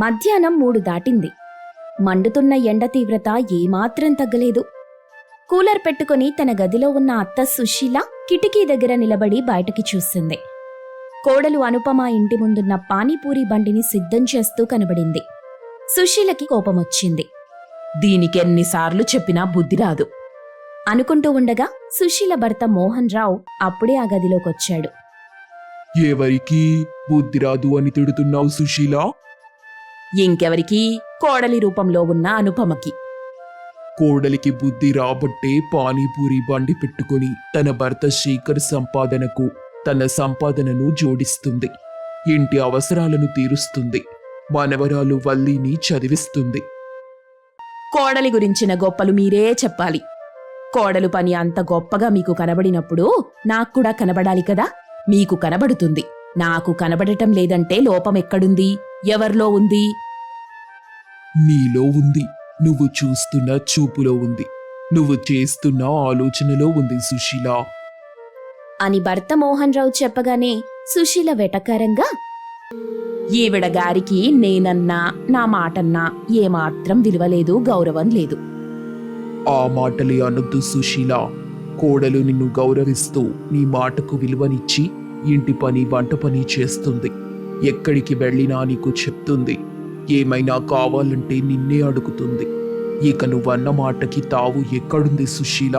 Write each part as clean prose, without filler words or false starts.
మధ్యాహ్నం 3 దాటింది. మండుతున్న ఎండ తీవ్రత ఏమాత్రం తగ్గలేదు. కూలర్ పెట్టుకుని తన గదిలో ఉన్న అత్త సుశీల కిటికీ దగ్గర నిలబడి బయటకి చూసింది. కోడలు అనుపమ ఇంటి ముందున్న పానీపూరి బండిని సిద్ధం చేస్తూ కనబడింది. సుశీలకి కోపమొచ్చింది. దీనికెన్నిసార్లు చెప్పినా బుద్ధి రాదు అనుకుంటూ ఉండగా సుశీల భర్త మోహన్ రావు అప్పుడే ఆ గదిలోకొచ్చాడు. ఎవరికి బుద్ధి రాదు అని తిడుతున్నావు సుశీల? ఇంకెవరికి? కోడలి రూపంలో ఉన్న అనుపమకి. కోడలికి బుద్ధి రాబట్టే పానీపూరి బండి పెట్టుకుని తన భర్త శేఖర్ సంపాదనకు తన సంపాదనను జోడిస్తుంది. ఇంటి అవసరాలను తీరుస్తుంది. మనవరాలు వల్లిని చదివిస్తుంది. కోడలి గురించిన గొప్పలు మీరే చెప్పాలి. కోడలు పని అంత గొప్పగా మీకు కనబడినప్పుడు నాక్కూడా కనబడాలి కదా. మీకు కనబడుతుంది, నాకు కనబడటం లేదంటే లోపమెక్కడుంది? ఎవరిలో ఉంది? నీలో ఉంది. నువ్వు చూస్తున్న చూపులో ఉంది. నువ్వు చేస్తున్న ఆలోచనలో ఉంది సుశీల అని భర్త మోహన్ రావు చెప్పగానే సుశీల వెటకారంగా, ఈవిడ గారికి నేనన్నా నా మాటన్నా ఏమాత్రం విలువలేదు, గౌరవం లేదు. ఆ మాటలే అనొద్దు సుశీల. కోడలు నిన్ను గౌరవిస్తూ నీ మాటకు విలువనిచ్చి ఇంటి పని వంట పని చేస్తుంది. ఎక్కడికి వెళ్ళినా నీకు చెప్తుంది. ఏమైనా కావాలంటే నిన్నే అడుగుతుంది. ఇక నువ్వన్న మాటకి తావు ఎక్కడుంది సుశీల?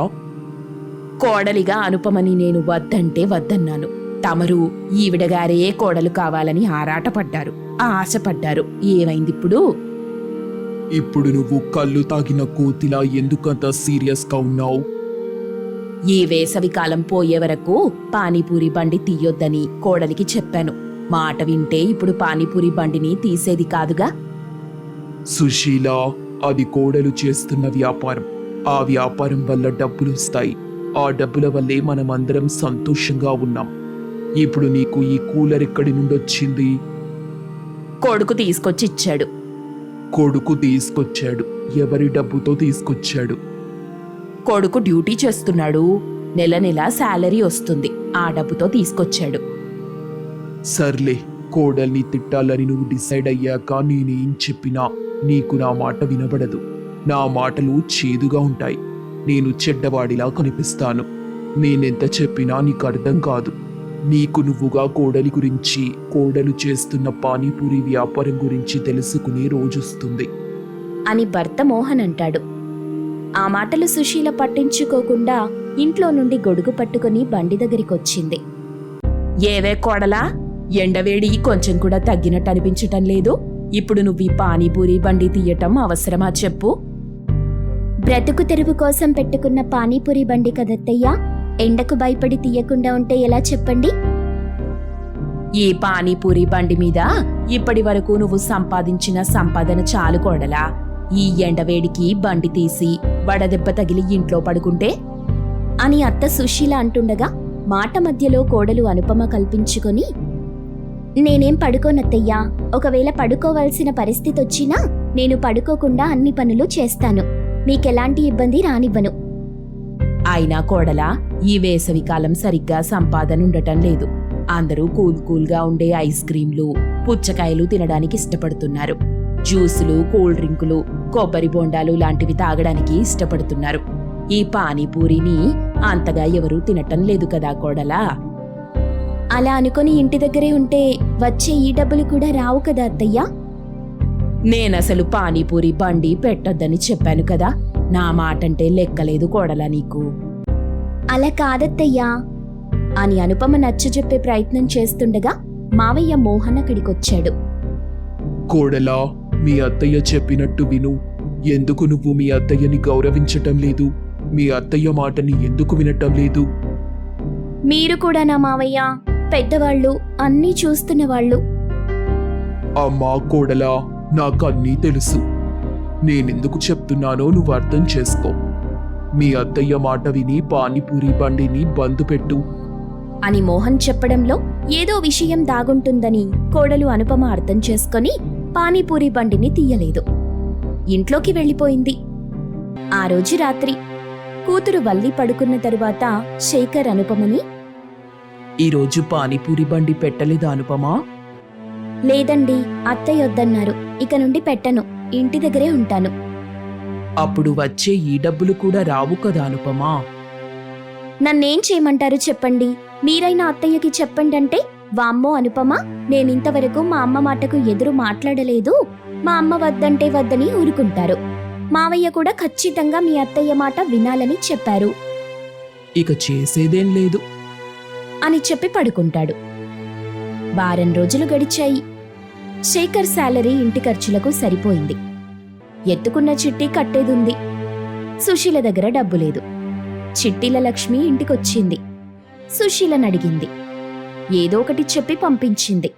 కోడలిగా అనుపమని నేను వద్దంటే వద్దన్నాను. తమరు ఈవిడగారే కోడలు కావాలని ఆరాటపడ్డారు, ఆశపడ్డారు. ఏమైందిప్పుడు? ఇప్పుడు నువ్వు కళ్ళు తాగిన కోతిలా ఎందుకంత సీరియస్గా ఉన్నావు? ఈ వేసవికాలం పోయే వరకు పానీపూరి బండి తీయొద్దని కోడలికి చెప్పాను. మాట వింటే ఇప్పుడు పానీపూరి బండిని తీసేది కాదుగా. సుశీల, అది కోడలు చేస్తున్న వ్యాపారం. ఆ వ్యాపారం వల్ల డబ్బులొస్తాయి. ఆ డబ్బుల వల్లే మనమందరం సంతోషంగా ఉన్నాం. ఇప్పుడు నీకు ఈ కూలర్ ఎక్కడి నుండొచ్చింది? కొడుకు తీసుకొచ్చి ఇచ్చాడు. కొడుకు తీసుకొచ్చాడు? ఎవరి డబ్బుతో తీసుకొచ్చాడు? కొడుకు డ్యూటీ చేస్తున్నాడు. నెల నెల శాలరీ వస్తుంది. ఆ డబ్బుతో తీసుకొచ్చాడు. సర్లే, కోడల్ని తిట్టాలని నువ్వు డిసైడ్ అయ్యాక నేనేం చెప్పినా నీకు నా మాట వినబడదు. నా మాటలు చేదుగా ఉంటాయి. నేను చెడ్డవాడిలా కనిపిస్తాను. నేనెంత చెప్పినా నీకు అర్థం కాదు. నీకు నువ్వుగా కోడలి గురించి, కోడలు చేస్తున్న పానీపూరి వ్యాపారం గురించి తెలుసుకునే రోజొస్తుంది అని భర్త మోహన్ అంటాడు. ఆ మాటలు సుశీల పట్టించుకోకుండా ఇంట్లో నుండి గొడుగు పట్టుకుని బండి దగ్గరికొచ్చింది. ఏవే కోడలా, ఎండవేడి కొంచెం కూడా తగ్గినట్టు అనిపించటం లేదు. ఇప్పుడు నువ్వు ఈ పానీపూరి బండి తీయటం అవసరమా చెప్పు? బ్రతుకు తెరువు కోసం పెట్టుకున్న పానీపూరి బండి కదత్తయ్యా. ఎండకు భయపడి తీయకుండా ఉంటే ఎలా చెప్పండి? ఈ పానీపూరి బండి మీద ఇప్పటి వరకు నువ్వు సంపాదించిన సంపాదన చాలు కోడలా. ఈ ఎండవేడికి బండి తీసి వడదెబ్బ తగిలి ఇంట్లో పడుకుంటే అని అత్త సుశీల అంటుండగా మాట మధ్యలో కోడలు అనుపమ కల్పించుకొని, నేనేం పడుకోనత్తయ్యా. ఒకవేళ పడుకోవాల్సిన పరిస్థితి వచ్చినా నేను పడుకోకుండా అన్ని పనులు చేస్తాను. మీకెలాంటి ఇబ్బంది రానివ్వను. అయినా కోడలా, ఈ వేసవికాలం సరిగ్గా సంపాదన ఉండటం లేదు. అందరూ కూల్గా ఉండే ఐస్ క్రీంలు, పుచ్చకాయలు తినడానికి ఇష్టపడుతున్నారు. జ్యూసులు, కూల్ డ్రింకులు, కొబ్బరి బోండాలు లాంటివి తాగడానికి ఇష్టపడుతున్నారు. ఈ పానీపూరిని అంతగా ఎవరూ తినటం లేదు కదా కోడలా. అలా అనుకుని ఇంటి దగ్గరే ఉంటే వచ్చే ఈ డబ్బులు కూడా రావు కదా అత్తయ్యా. నేనసలు పానీపూరి బండి పెట్టొద్దని చెప్పాను కదా. నా మాటంటే లెక్కలేదు కోడలా నీకు. అలా కాదత్తయ్యా అని అనుపమ నచ్చజెప్పే ప్రయత్నం చేస్తుండగా మావయ్య మోహన్ అక్కడికొచ్చాడు. కోడలా, మీ అత్తయ్య చెప్పినట్టు విను. ఎందుకు నువ్వు మీ అత్తయ్యని గౌరవించటం లేదు? మీ అత్తయ్య మాటని ఎందుకు వినటం లేదు? మీరు కూడా నా మావయ్య, పెద్దవాళ్ళు, అన్నీ చూస్తున్నవాళ్ళు. అమ్మా కోడలా, నాకన్నీ తెలుసు. నేనెందుకు చెప్తున్నానో నువ్వు అర్థం చేసుకో. మీ అత్తయ్య మాట విని పానీపూరి బండిని బంద్ పెట్టు అని మోహన్ చెప్పడంలో ఏదో విషయం దాగుంటుందని కోడలు అనుపమ అర్థం చేసుకొని పానీపూరి బండిని తీయలేదు. ఇంట్లోకి వెళ్ళిపోయింది. ఆ రోజు రాత్రి కూతురు వల్లి పడుకున్న తరువాత శేఖర్ అనుపమని, ఈరోజు పానీపూరి బండి పెట్టలేదా అనుపమా? లేదండి, అత్తయ్య వద్దన్నారు. ఇక నుండి పెట్టను, ఇంటి దగ్గరే ఉంటాను. అప్పుడు వచ్చే ఈ డబ్బులు కూడా రావు కదా అనుపమా. నన్నేం చేయమంటారు చెప్పండి? మీరైనా అత్తయ్యకి చెప్పండి అంటే, వామ్మో అనుపమ, నేనింతవరకు మా అమ్మ మాటకు ఎదురు మాట్లాడలేదు, మా అమ్మ వద్దంటే వద్దని ఊరుకుంటారు. మావయ్య కూడా ఖచ్చితంగా మీ అత్తయ్య మాట వినాలని చెప్పారు ఇక చేసేదేం లేదు అని చెప్పి పడుకుంటాడు. వారం రోజులు గడిచాయి. శేఖర్ శాలరీ ఇంటి ఖర్చులకు సరిపోయింది. ఎత్తుకున్న చిట్టి కట్టేదుంది. సుశీల దగ్గర డబ్బు లేదు. చిట్టిల లక్ష్మి ఇంటికొచ్చింది. సుశీలనడిగింది. ఏదో ఒకటి చెప్పి పంపించింది.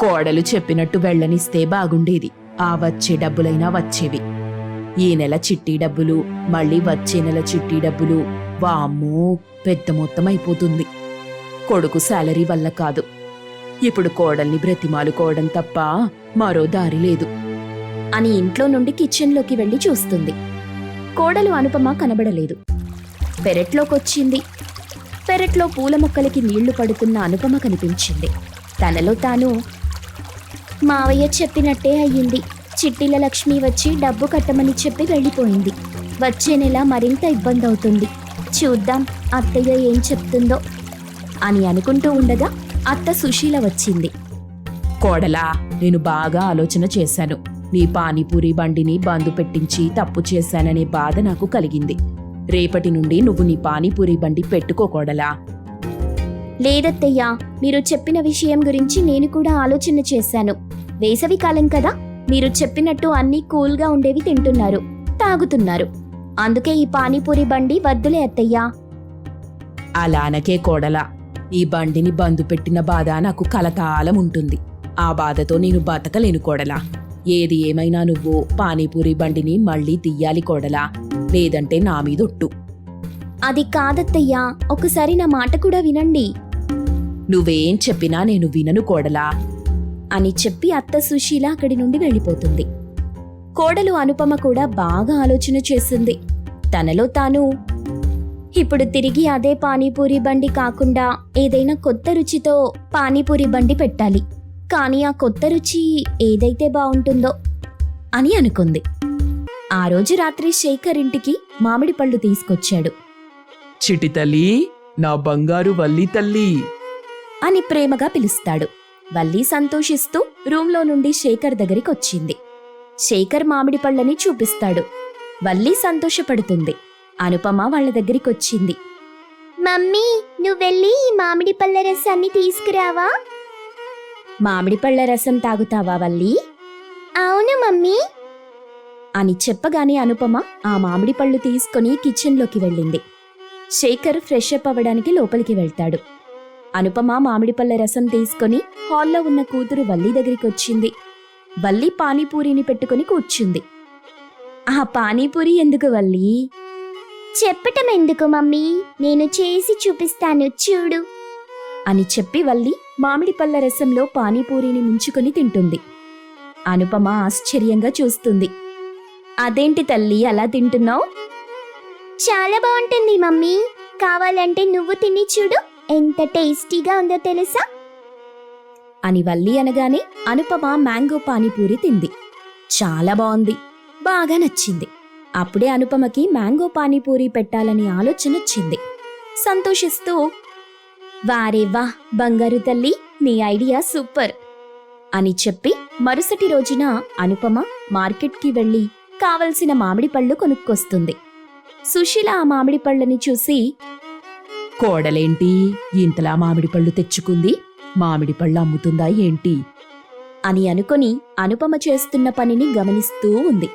కోడలు చెప్పినట్టు వెళ్ళనిస్తే బాగుండేది. ఆ వచ్చే డబ్బులైనా వచ్చేవి. ఈ నెల చిట్టి డబ్బులు, మళ్ళీ వచ్చే నెల చిట్టి డబ్బులు, వామ్మో పెద్ద మొత్తం అయిపోతుంది. కొడుకు శాలరీ వల్ల కాదు. ఇప్పుడు కోడల్ని బ్రతిమాలుకోవడం తప్ప మరో దారి లేదు అని ఇంట్లో నుండి కిచెన్లోకి వెళ్లి చూస్తుంది. కోడలు అనుపమ కనబడలేదు. పెరట్లోకొచ్చింది. పెరట్లో పూల మొక్కలకి నీళ్లు పడుతున్న అనుపమ కనిపించింది. తనలో తాను, మావయ్య చెప్పినట్టే అయ్యింది. చిట్టిల లక్ష్మి వచ్చి డబ్బు కట్టమని చెప్పి వెళ్ళిపోయింది. వచ్చే నెల మరింత ఇబ్బంది అవుతుంది. చూద్దాం అత్తయ్య ఏం చెప్తుందో అని అనుకుంటూ ఉండగా అత్త సుశీల వచ్చింది. కోడలా, నేను బాగా ఆలోచన చేశాను. నీ పానీపూరి బండిని బందు పెట్టించి తప్పు చేశాననే బాధ నాకు కలిగింది. రేపటి నుండి నువ్వు నీ పానీపూరి బండి పెట్టుకోకోడలా. లేదత్తయ్యా, మీరు చెప్పిన విషయం గురించి నేను కూడా ఆలోచన చేశాను. వేసవి కాలం కదా, మీరు చెప్పినట్టు అన్నీ కూల్గా ఉండేవి తింటున్నారు, తాగుతున్నారు. అందుకే ఈ పానీపూరి బండి వద్దులే అత్తయ్యా. అలానకే కోడలా, ఈ బండిని బందు పెట్టిన బాధ నాకు కలకాలం ఉంటుంది. ఆ బాధతో నేను బతకలేను కోడలా. ఏది ఏమైనా నువ్వు పానీపూరి బండిని మళ్ళీ తీయాలి కోడలా, లేదంటే నా మీదొట్టు. అది కాదత్తయ్యా, ఒకసారి నా మాట కూడా వినండి. నువ్వేం చెప్పినా నేను వినను కోడలా అని చెప్పి అత్త సుశీల అక్కడి నుండి వెళ్ళిపోతుంది. కోడలు అనుపమ కూడా బాగా ఆలోచన చేసింది. తనలో తాను, ఇప్పుడు తిరిగి అదే పానీపూరి బండి కాకుండా ఏదైనా కొత్త రుచితో పానీపూరి బండి పెట్టాలి. కానీ ఆ కొత్త రుచి ఏదైతే బావుంటుందో అని అనుకుంది. ఆ రోజు రాత్రి శేఖర్ ఇంటికి మామిడి పళ్ళు తీసుకొచ్చాడు. చిటి తల్లి, నా బంగారు వల్లి తల్లి అని ప్రేమగా పిలుస్తాడు. వల్లి సంతోషిస్తూ రూంలో నుండి శేఖర్ దగ్గరికొచ్చింది. శేఖర్ మామిడి పళ్ళని చూపిస్తాడు. వల్లి సంతోషపడుతుంది. అనుపమ వాళ్ళ దగ్గరికొచ్చింది. మమ్మీ, నువ్వెళ్ళి ఈ మామిడి పళ్ళ రసాన్ని తీసుకురావా? మామిడి పళ్ళ రసం తాగుతావా వల్లి? అవును మమ్మీ అని చెప్పగానే అనుపమ ఆ మామిడి పళ్ళు తీసుకుని కిచెన్లోకి వెళ్ళింది. శేఖర్ ఫ్రెష్ అప్ అవ్వడానికి లోపలికి వెళ్తాడు. అనుపమ మామిడి పళ్ళ రసం తీసుకుని హాల్లో ఉన్న కూతురు వల్లి దగ్గరికొచ్చింది. వల్లి పానీపూరిని పెట్టుకుని కూర్చుంది. ఆ పానీపూరి ఎందుకు వల్లి? చెప్పటం ఎందుకు మమ్మీ, నేను చేసి చూపిస్తాను చూడు అని చెప్పి వల్లి మామిడి పళ్ళ రసంలో పానీపూరిని ముంచుకొని తింటుంది. అనుపమ ఆశ్చర్యంగా చూస్తుంది. అదేంటి తల్లి అలా తింటున్నావు? చాలా బాగుంటుంది మమ్మీ, కావాలంటే నువ్వు తిని చూడు, ఎంత టేస్టీగా ఉందో తెలుసా అని వల్లి అనగానే అనుపమ మ్యాంగో పానీపూరి తింది. చాలా బాగుంది, బాగా నచ్చింది. అప్పుడే అనుపమకి మ్యాంగో పానీపూరి పెట్టాలని ఆలోచన వచ్చింది. సంతోషిస్తూ, వారే వా బంగారు తల్లి, నీ ఐడియా సూపర్ అని చెప్పి మరుసటి రోజున అనుపమ మార్కెట్కి వెళ్లి కావలసిన మామిడి పళ్ళు కొనుక్కొస్తుంది. సుశీల ఆ మామిడి పళ్ళని చూసి, కోడలేంటి ఇంతలా మామిడి పళ్ళు తెచ్చుకుంది, మామిడి పళ్ళు అమ్ముతుందా ఏంటి అని అనుకొని అనుపమ చేస్తున్న పనిని గమనిస్తూ ఉంది.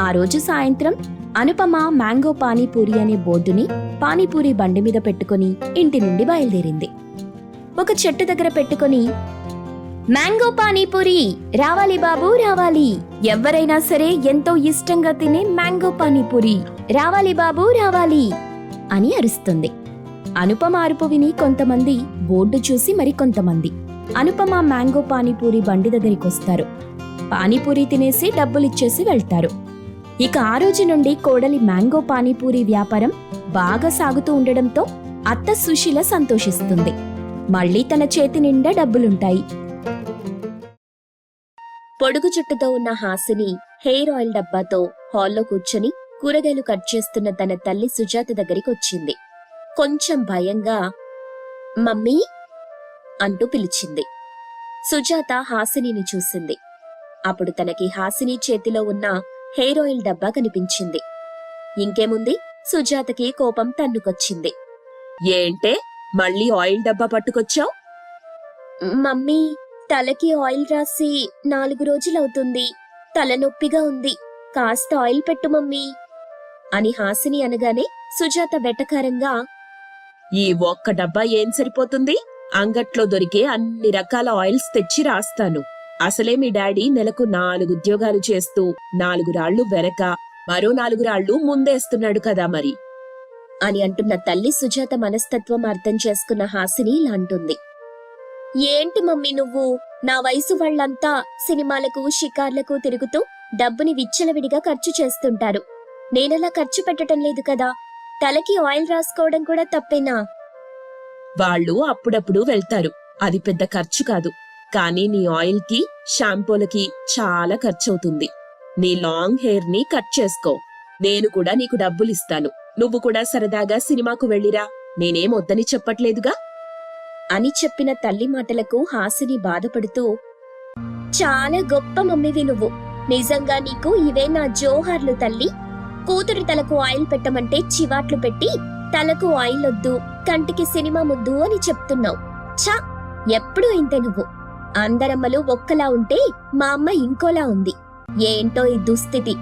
ఆ రోజు సాయంత్రం అనుపమ మ్యాంగో పానీపూరి అనే బోర్డుని పానీపూరి బండి మీద పెట్టుకుని ఇంటి నుండి బయలుదేరింది. ఒక చెట్టు దగ్గర పెట్టుకుని, మ్యాంగో పానీపూరి రావాలి బాబూ రావాలి, ఎవరైనా సరే ఎంతో ఇష్టంగా తినే మ్యాంగో పానీపూరి రావాలి బాబూ రావాలి అని అరుస్తుంది. అనుపమ అరుపు విని కొంతమంది, బోర్డు చూసి మరికొంతమంది అనుపమ మ్యాంగో పానీపూరి బండి దగ్గరికొస్తారు. పానీపూరి తినేసి డబ్బులిచ్చేసి వెళ్తారు. ఇక ఆ రోజు నుండి కోడలి మ్యాంగో పానీపూరి వ్యాపారం బాగా సాగుతూ ఉండడంతో అత్త సుశీల సంతోషిస్తుంది. మళ్ళీ తన చేతి నిండా డబ్బులుంటాయి. పొడుగు జుట్టుతో ఉన్న హాసిని హెయిర్ ఆయిల్ డబ్బాతో హాల్లో కూర్చొని కూరగాయలు కట్ చేస్తున్న తన తల్లి సుజాత దగ్గరికి వచ్చింది. కొంచెం భయంగా మమ్మీ అంటూ పిలిచింది. సుజాత హాసినిని చూసింది. అప్పుడు తనకి హాసిని చేతిలో ఉన్న హెయిర్ ఆయిల్ డబ్బా కనిపించింది. ఇంకేముంది, సుజాతకి కోపం తన్నుకొచ్చింది. ఏంటే మళ్ళీ ఆయిల్ డబ్బా పట్టుకొచ్చావు? మమ్మీ, తలకి ఆయిల్ రాసి 4 రోజులవుతుంది. తలనొప్పిగా ఉంది. కాస్త ఆయిల్ పెట్టు మమ్మీ అని హాసిని అనగానే సుజాత వెటకారంగా, ఈ ఒక్క డబ్బా ఏం సరిపోతుంది? అంగట్లో దొరికే అన్ని రకాల ఆయిల్స్ తెచ్చి రాస్తాను. అసలే మీ డాడీ నెలకు 4 ఉద్యోగాలు చేస్తూ 4 రాళ్లు వెనక మరో 4 రాళ్లు ముందేస్తున్నాడు కదా మరి అని అంటున్న తల్లి సుజాత మనస్తత్వం అర్థం చేసుకున్న హాసిని ఇలా అంటుంది. ఏంటి మమ్మీ నువ్వు? నా వయసు వాళ్ళంతా సినిమాలకు షికార్లకు తిరుగుతూ డబ్బుని విచ్చలవిడిగా ఖర్చు చేస్తుంటారు. నేనలా ఖర్చు పెట్టడం లేదు కదా. తలకి ఆయిల్ రాసుకోవడం కూడా తప్పేనా? వాళ్ళు అప్పుడప్పుడు వెళ్తారు, అది పెద్ద ఖర్చు కాదు. కానీ నీ ఆయిల్ కి షాంపూలకి చాలా ఖర్చవుతుంది. నీ లాంగ్ హెయిర్ ని కట్ చేసుకో. నేను కూడా నీకు డబ్బులిస్తాను. నువ్వు కూడా సరదాగా సినిమాకు వెళ్ళిరా. నేనేం వద్దని చెప్పట్లేదుగా అని చెప్పిన తల్లి మాటలకు హాసిని బాధపడుతూ, చాలా గొప్ప మమ్మీవి నువ్వు. నిజంగా నీకు ఇవే నా జోహార్లు తల్లి. కూతురి తలకు ఆయిల్ పెట్టమంటే చివాట్లు పెట్టి తలకు ఆయిల్ వద్దు, కంటికి సినిమా ముద్దు అని చెప్తున్నావు. ఛా, ఎప్పుడూ ఇంతే నువ్వు. అందరమ్మలు ఒక్కలా ఉంటే మా అమ్మ ఇంకోలా ఉంది. ఏంటో ఈ దుస్థితి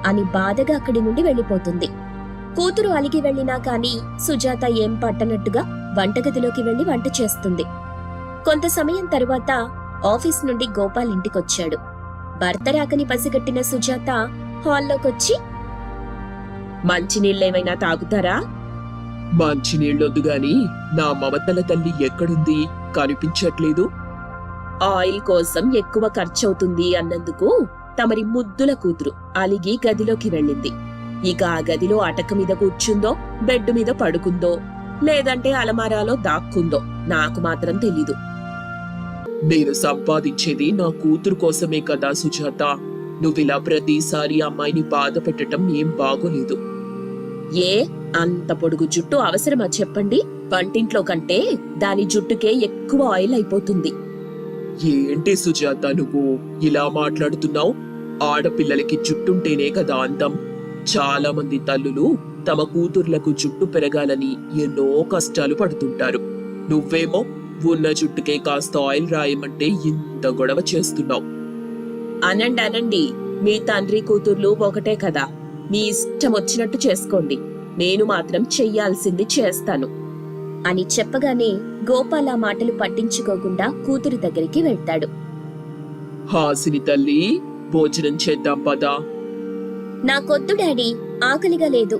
అని బాధగా అక్కడి నుండి వెళ్ళిపోతుంది. కూతురు అలిగి వెళ్ళినా కాని సుజాత ఏం పట్టనట్టుగా వంటగదిలోకి వెళ్లి వంట చేస్తుంది. కొంత సమయం తరువాత ఆఫీస్ నుండి గోపాల్ ఇంటికొచ్చాడు. భర్త రాకని పసిగట్టిన సుజాత హాల్లోకొచ్చి, మంచినీళ్ళేమైనా తాగుతారా? మంచినీళ్ళొద్దు గాని నా మమతల తల్లి ఎక్కడుంది? కనిపించట్లేదు. ఆయిల్ కోసం ఎక్కువ ఖర్చవుతుంది అన్నందుకు తమరి ముద్దుల కూతురు అలిగి గదిలోకి వెళ్ళింది. ఇక ఆ గదిలో అటక మీద కూర్చుందో, బెడ్ మీద పడుకుందో, లేదంటే అలమారాలో దాక్కుందో నాకు మాత్రం తెలీదు. నేను సంపాదించేది నా కూతురు కోసమే కదా సుజాత. నువ్విలా ప్రతిసారి అమ్మాయిని బాధ పెట్టడం ఏం బాగోలేదు. ఏ అంత పొడుగు జుట్టు అవసరమా చెప్పండి? వంటింట్లో కంటే దాని జుట్టుకే ఎక్కువ ఆయిల్ అయిపోతుంది. ఏంటి సుజాత నువ్వు ఇలా మాట్లాడుతున్నావు? ఆడపిల్లలకి జుట్టుంటేనే కదా అందం. చాలా మంది తల్లులు తమ కూతుర్లకు జుట్టు పెరగాలని ఎన్నో కష్టాలు పడుతుంటారు. నువ్వేమో ఉన్న జుట్టుకే కాస్త ఆయిల్ రాయమంటే ఇంత గొడవ చేస్తున్నావు. అనండి అనండి, మీ తండ్రి కూతుర్లు ఒకటే కదా. మీ ఇష్టం వచ్చినట్టు చేసుకోండి. నేను మాత్రం చెయ్యాల్సింది చేస్తాను అని చెప్పగానే గోపాల్ ఆ మాటలు పట్టించుకోకుండా కూతురి దగ్గరికి వెళ్తాడు. హాసిని తల్లి, భోజనం చేద్దాం పదా. నాకొద్దు డాడీ, ఆకలిగా లేదు.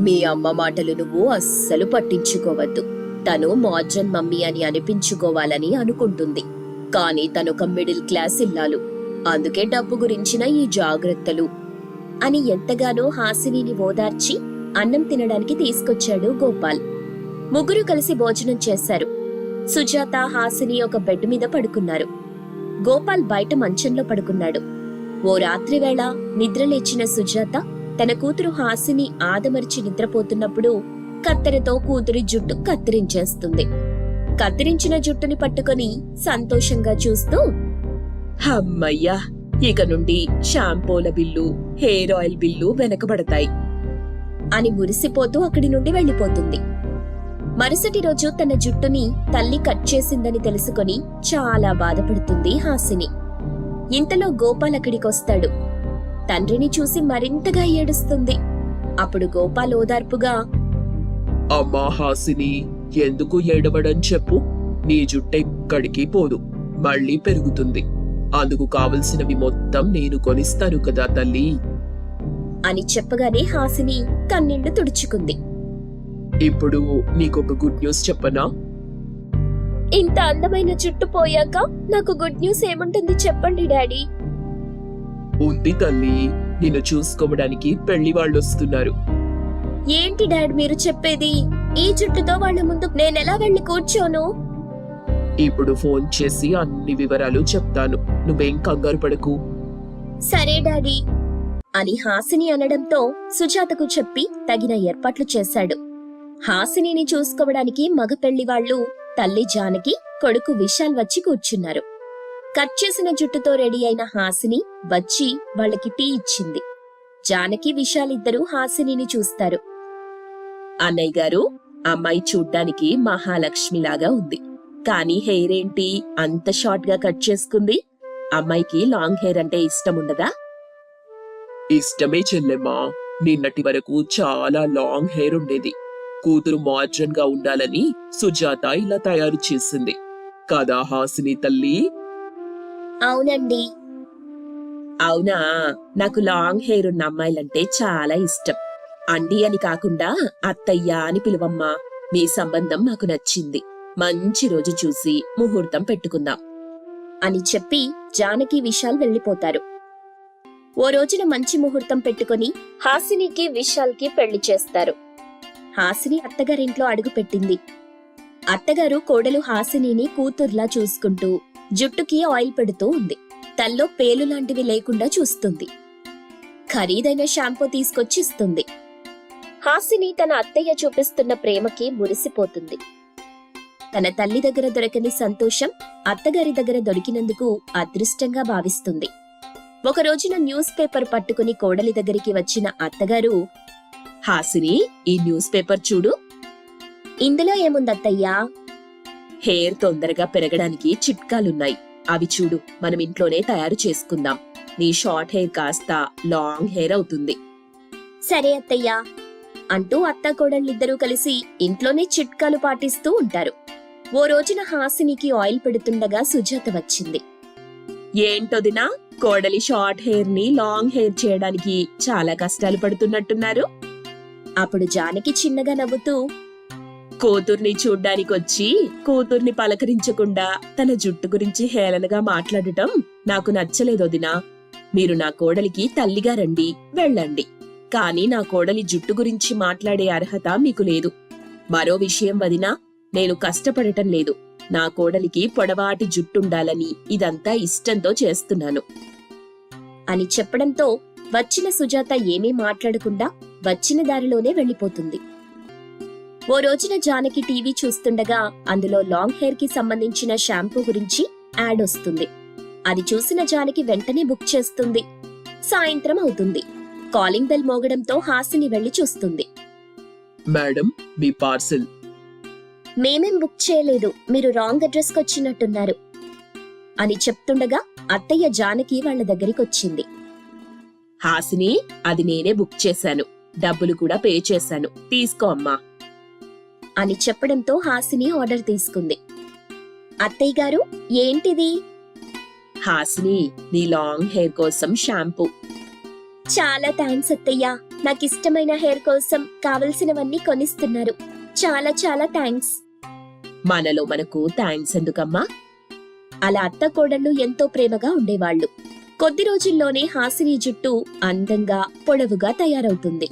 మీ అమ్మ మాటలు నువ్వు అస్సలు పట్టించుకోవద్దు. తను మోడ్రన్ మమ్మీ అని అనిపించుకోవాలని అనుకుంటుంది. కానీ తనొక మిడిల్ క్లాస్ ఇల్లాలు. అందుకే డబ్బు గురించిన ఈ జాగ్రత్తలు అని ఎంతగానో హాసినిని ఓదార్చి అన్నం తినడానికి తీసుకొచ్చాడు గోపాల్. ముగ్గురు కలిసి భోజనం చేశారు. సుజాత, హాసిని ఒక బెడ్ మీద పడుకున్నారు. గోపాల్ బయట మంచంలో పడుకున్నాడు. ఓ రాత్రివేళ నిద్రలేచిన సుజాత తన కూతురు హాసిని ఆదమర్చి నిద్రపోతున్నప్పుడు కత్తెరతో కూతురి జుట్టు కత్తిరించేస్తుంది. కత్తిరించిన జుట్టుని పట్టుకొని సంతోషంగా చూస్తూ, అమ్మయ్యా, ఇక నుండి షాంపూల బిల్లు, హెయిర్ ఆయిల్ బిల్లు వెనకబడతాయి అని మురిసిపోతూ అక్కడి నుండి వెళ్లిపోతుంది. మరుసటి రోజు తన జుట్టుని తల్లి కట్ చేసిందని తెలుసుకొని చాలా బాధపడుతుంది హాసిని. ఇంతలో గోపాల్ అక్కడికొస్తాడు. తండ్రిని చూసి మరింతగా ఏడుస్తుంది. అప్పుడు గోపాల్ ఓదార్పుగా, అమ్మా హాసిని, ఎందుకు ఏడవడం చెప్పు. నీ జుట్టెక్కడికి పోదు, మళ్ళీ పెరుగుతుంది. అందుకు కావలసినవి మొత్తం నేను కొనిస్తాను కదా తల్లి అని చెప్పగానే హాసిని కన్నీళ్లు తుడుచుకుంది. ఇప్పుడు నీకొక గుడ్ న్యూస్ చెప్పనా? ఇంత అందమైన జుట్టు పోయాక నాకు గుడ్ న్యూస్ ఏముంటుంది చెప్పండి డాడీ. ఉంది తల్లి, నిన్ను చూసుకోవడానికి పెళ్లి వాళ్ళొస్తున్నారు. ఏంటి డాడ్ మీరు చెప్పేది? ఈ జుట్టుతో వాళ్ళ ముందు నేనెలా వెళ్లి కూర్చోను? ఇప్పుడు ఫోన్ చేసి అన్ని వివరాలు చెప్తాను, నువ్వేం కంగారు పడకు. సరే డాడీ అని హాసిని అనడంతో సుజాతకు చెప్పి తగిన ఏర్పాట్లు చేశాడు. హాసినిని చూసుకోవడానికి మగ పెళ్లివాళ్లు తల్లి జానకి, కొడుకు విశాల్ వచ్చి కూర్చున్నారు. కట్ చేసిన జుట్టుతో రెడీ అయిన హాసిని వచ్చి వాళ్ళకి టీ ఇచ్చింది. జానకి, విశాల్ ఇద్దరూ హాసినిని చూస్తారు. అన్నయ్య గారు, అమ్మాయి చూడ్డానికి మహాలక్ష్మిలాగా ఉంది, కానీ హెయిర్ ఏంటి అంత షార్ట్ గా కట్ చేసుకుంది? అమ్మాయికి లాంగ్ హెయిర్ అంటే ఇష్టం ఉండదా? ఇష్టమే చెల్లెమ్మా, నిన్నటి వరకు చాలా లాంగ్ హెయిర్ ఉండేది. కూతురు మోడ్రన్ గా ఉండాలని సుజాత ఇలా తయారు చేసింది కదా హాసిని తల్లి? అవునండి. అవునా, నాకు లాంగ్ హెయిర్ ఉన్న అమ్మాయిలంటే చాలా ఇష్టం. అండి అని కాకుండా అత్తయ్య అని పిలువమ్మా. మీ సంబంధం నాకు నచ్చింది. మంచి రోజు చూసి ముహూర్తం పెట్టుకుందాం అని చెప్పి జానకి, విశాల్ వెళ్లిపోతారు. ఓ రోజున మంచి ముహూర్తం పెట్టుకుని హాసినికి, విశాల్కి పెళ్లి చేస్తారు. హాసిని అత్తగారింట్లో అడుగుపెట్టింది. అత్తగారు కోడలు హాసినిని కూతుర్లా చూసుకుంటూ జుట్టుకి ఆయిల్ పెడుతూ ఉంది. తల్లో పేలు లాంటివి లేకుండా చూస్తుంది. ఖరీదైన షాంపూ తీసుకొచ్చి ఇస్తుంది. హాసిని తన అత్తయ్య చూపిస్తున్న ప్రేమకి మురిసిపోతుంది. తన తల్లి దగ్గర దొరకని సంతోషం అత్తగారి దగ్గర దొరికినందుకు అదృష్టంగా భావిస్తుంది. ఒక రోజున న్యూస్ పేపర్ పట్టుకుని కోడలి దగ్గరికి వచ్చిన అత్తగారు, హాసిని, ఈ న్యూస్ పేపర్ చూడు. ఇందులో ఏముందత్తయ్యా? హెయిర్ తొందరగా పెరగడానికి చిట్కాలున్నాయి. అవి చూడు, మనం ఇంట్లోనే తయారు చేసుకుందాం. నీ షార్ట్ హెయిర్ కాస్త లాంగ్ హెయిర్ అవుతుంది. సరే అత్తయ్యా అంటూ అత్త కోడళ్ళిద్దరూ కలిసి ఇంట్లోనే చిట్కాలు పాటిస్తూ ఉంటారు. ఓ రోజున హాసినికి ఆయిల్ పెడుతుండగా సుజాత వచ్చింది. ఏంటొదినా, కోడలి షార్ట్ హెయిర్ ని లాంగ్ హెయిర్ చేయడానికి చాలా కష్టాలు పడుతున్నట్టున్నారు. అప్పుడు జానకి చిన్నగా నవ్వుతూ, కూతుర్ని చూడ్డానికొచ్చి కూతుర్ని పలకరించకుండా తన జుట్టు గురించి హేళనగా మాట్లాడటం నాకు నచ్చలేదొదినా. మీరు నా కోడలికి తల్లిగా రండి, వెళ్ళండి. కానీ నా కోడలి జుట్టు గురించి మాట్లాడే అర్హత మీకు లేదు. మరో విషయం వదినా, నేను కష్టపడటం లేదు. నా కోడలికి పొడవాటి జుట్టుండాలని ఇదంతా ఇష్టంతో చేస్తున్నాను అని చెప్పడంతో వచ్చిన సుజాత ఏమీ మాట్లాడకుండా వచ్చిన దారిలోనే వెళ్లిపోతుంది. ఓ రోజున జానకి టీవీ చూస్తుండగా అందులో లాంగ్ హెయిర్ కి సంబంధించిన షాంపూ గురించి యాడ్ వస్తుంది. అది చూసిన జానకి వెంటనే బుక్ చేస్తుంది. సాయంత్రం అవుతుంది. కాలింగ్ బెల్ మోగడంతో హాసిని వెళ్లి చూస్తుంది. మేడం, మీ పార్సెల్. మేమేం బుక్ చేయలేదు, మీరు రాంగ్ అడ్రస్ కొచ్చినట్టున్నారు అని చెప్తుండగా అత్తయ్య జానకి వాళ్ల దగ్గరికొచ్చింది. హాసిని, అది నేనే బుక్ చేశాను. డబ్బులు కూడా పే చేశాను. తీసుకో అమ్మా అని చెప్పడంతో హాసిని ఆర్డర్ తీసుకుంది. అత్తయ్య గారు, ఏంటిది? హాసిని, నీ లాంగ్ హెయిర్ కోసం షాంపూ. చాలా థ్యాంక్స్ అత్తయ్య, నాకిష్టమైన హెయిర్ కోసం కావలసినవన్నీ కొనిస్తున్నారు. చాలా చాలా థ్యాంక్స్. మనలో మనకు థ్యాంక్స్ ఎందుకమ్మా? అలా అత్త కోడళ్ళు ఎంతో ప్రేమగా ఉండేవాళ్లు. కొద్ది రోజుల్లోనే హాసిని జుట్టు అందంగా, పొడవుగా తయారవుతుంది.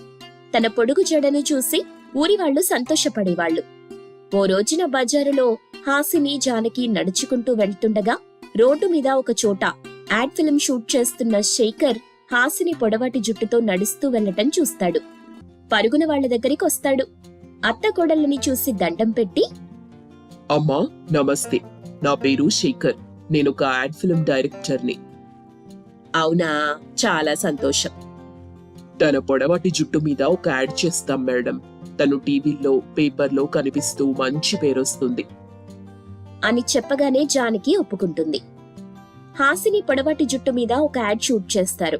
తన పొడుగు జడను చూసి ఊరివాళ్లు సంతోషపడేవాళ్లు. ఓ రోజున బజారులో హాసిని, జానకి నడుచుకుంటూ వెళ్తుండగా రోడ్డు మీద ఒక చోట యాడ్ ఫిల్మ్ షూట్ చేస్తున్న శేఖర్ హాసిని పొడవాటి జుట్టుతో నడుస్తూ వెళ్లటం చూస్తాడు. పరుగున వాళ్ల దగ్గరికి వస్తాడు. అత్త కోడళ్ళని చూసి దండం పెట్టి, అమ్మా నమస్తే, నా పేరు శేఖర్, నేను ఒక యాడ్ ఫిల్మ్ డైరెక్టర్ని. అవునా, చాలా సంతోషం. తన పొడవాటి జుట్టు మీద ఒక యాడ్ చేస్తాం మేడం. తను టీవీలో, పేపర్లో కనిపిస్తూ మంచి పేరొస్తుంది అని చెప్పగానే జానకి ఒప్పుకుంటుంది. హాసిని పొడవాటి జుట్టు మీద ఒక యాడ్ షూట్ చేస్తారు.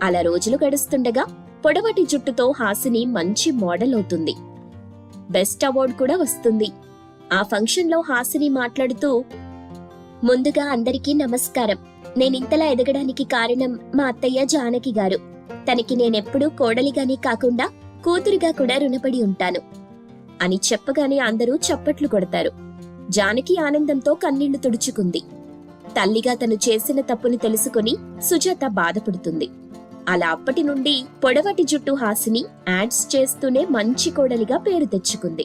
అలా రోజులు గడుస్తుండగా పొడవాటి జుట్టుతో హాసిని మంచి మోడల్ అవుతుంది. బెస్ట్ అవార్డు కూడా వస్తుంది. ఆ ఫంక్షన్ లో హాసిని మాట్లాడుతూ, ముందుగా అందరికీ నమస్కారం. నేనింతలా ఎదగడానికి కారణం మా అత్తయ్య జానకి గారు. తనకి నేనెప్పుడూ కోడలిగానే కాకుండా కూతురుగా కూడా రుణపడి ఉంటాను అని చెప్పగానే అందరూ చప్పట్లు కొడతారు. జానకి ఆనందంతో కన్నీళ్లు తుడుచుకుంది. తల్లిగా తను చేసిన తప్పుని తెలుసుకుని సుజాత బాధపడుతుంది. అలా అప్పటి నుండి పొడవాటి జుట్టు హాసిని యాడ్స్ చేస్తూనే మంచి కోడలిగా పేరు తెచ్చుకుంది.